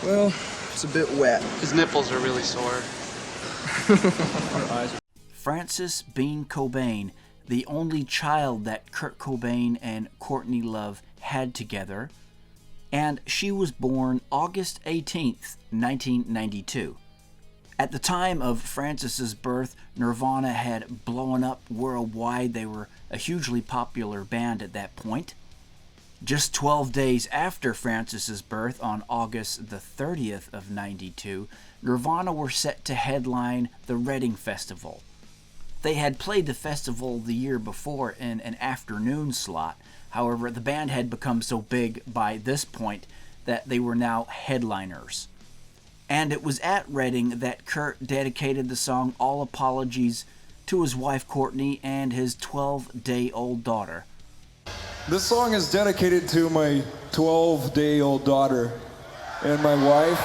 Well, it's a bit wet. His nipples are really sore. Frances Bean Cobain, the only child that Kurt Cobain and Courtney Love had together, and she was born August 18th, 1992. At the time of Frances's birth, Nirvana had blown up worldwide. They were a hugely popular band at that point. Just 12 days after Frances's birth, on August the 30th of 92, Nirvana were set to headline the Reading Festival. They had played the festival the year before in an afternoon slot. However, the band had become so big by this point that they were now headliners. And it was at Reading that Kurt dedicated the song All Apologies to his wife Courtney and his 12-day-old daughter. This song is dedicated to my 12-day-old daughter and my wife.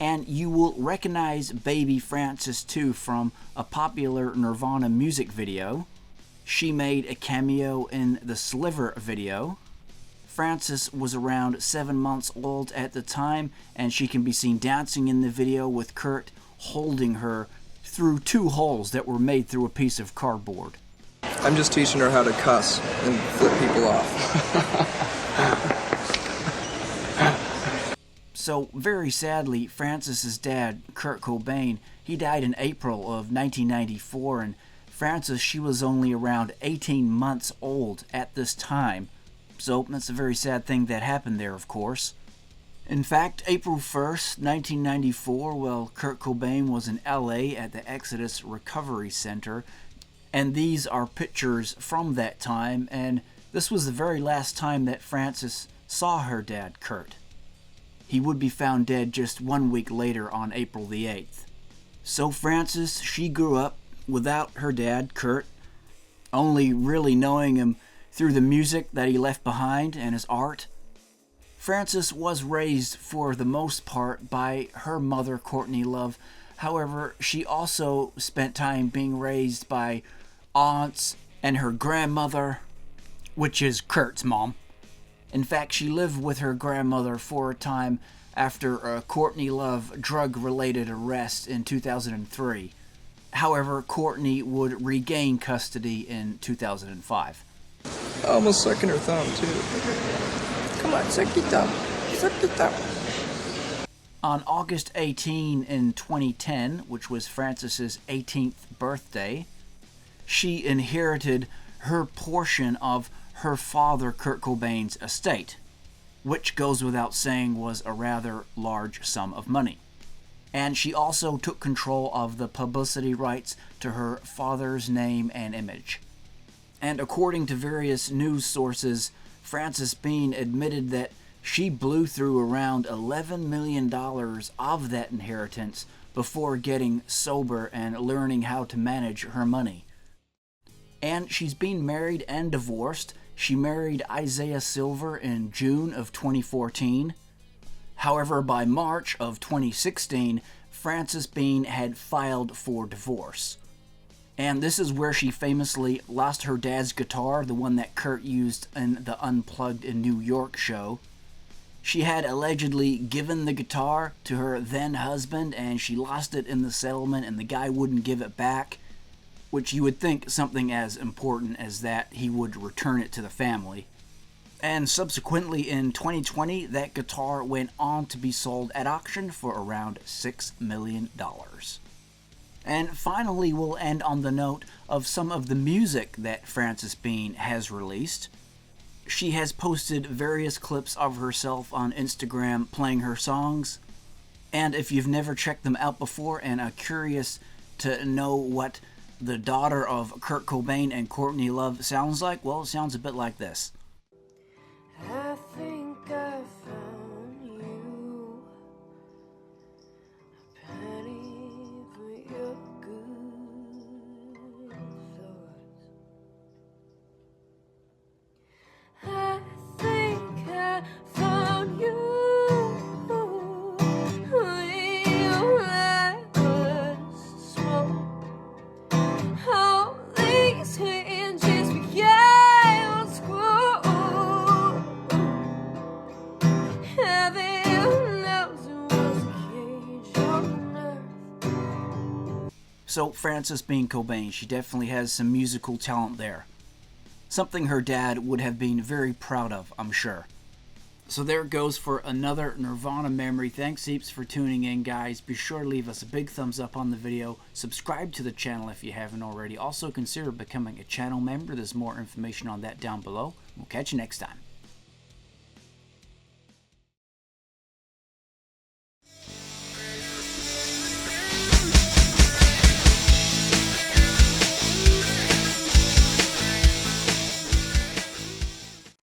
And you will recognize baby Frances too from a popular Nirvana music video. She made a cameo in the Sliver video. Frances was around 7 months old at the time, and she can be seen dancing in the video with Kurt holding her through 2 holes that were made through a piece of cardboard. I'm just teaching her how to cuss and flip people off. So, very sadly, Frances's dad, Kurt Cobain, he died in April of 1994, and Frances, she was only around 18 months old at this time. So, that's a very sad thing that happened there, of course. In fact, April 1st, 1994, well, Kurt Cobain was in LA at the Exodus Recovery Center, and these are pictures from that time, and this was the very last time that Frances saw her dad, Kurt. He would be found dead just 1 week later on April the 8th. So Frances, she grew up without her dad, Kurt, only really knowing him through the music that he left behind and his art. Frances was raised for the most part by her mother, Courtney Love. However, she also spent time being raised by aunts and her grandmother, which is Kurt's mom. In fact, she lived with her grandmother for a time after a Courtney Love drug-related arrest in 2003. However, Courtney would regain custody in 2005. I almost sucking her thumb, too. Come on, suck your thumb. Suck your thumb. On August 18 in 2010, which was Frances's 18th birthday, she inherited her portion of her father Kurt Cobain's estate, which goes without saying was a rather large sum of money. And she also took control of the publicity rights to her father's name and image. And according to various news sources, Frances Bean admitted that she blew through around $11 million of that inheritance before getting sober and learning how to manage her money. And she's been married and divorced. She married Isaiah Silver in June of 2014. However, by March of 2016, Frances Bean had filed for divorce. And this is where she famously lost her dad's guitar, the one that Kurt used in the Unplugged in New York show. She had allegedly given the guitar to her then husband, and she lost it in the settlement, and the guy wouldn't give it back, which you would think something as important as that, he would return it to the family. And subsequently in 2020, that guitar went on to be sold at auction for around $6 million. And finally, we'll end on the note of some of the music that Frances Bean has released. She has posted various clips of herself on Instagram playing her songs. And if you've never checked them out before and are curious to know what the daughter of Kurt Cobain and Courtney Love sounds like, well, it sounds a bit like this. I think I found you, a penny for your good thoughts. I think I found you, when I was small, holding So Frances Bean Cobain, she definitely has some musical talent there. Something her dad would have been very proud of, I'm sure. So there it goes for another Nirvana memory. Thanks heaps for tuning in, guys. Be sure to leave us a big thumbs up on the video. Subscribe to the channel if you haven't already. Also consider becoming a channel member. There's more information on that down below. We'll catch you next time.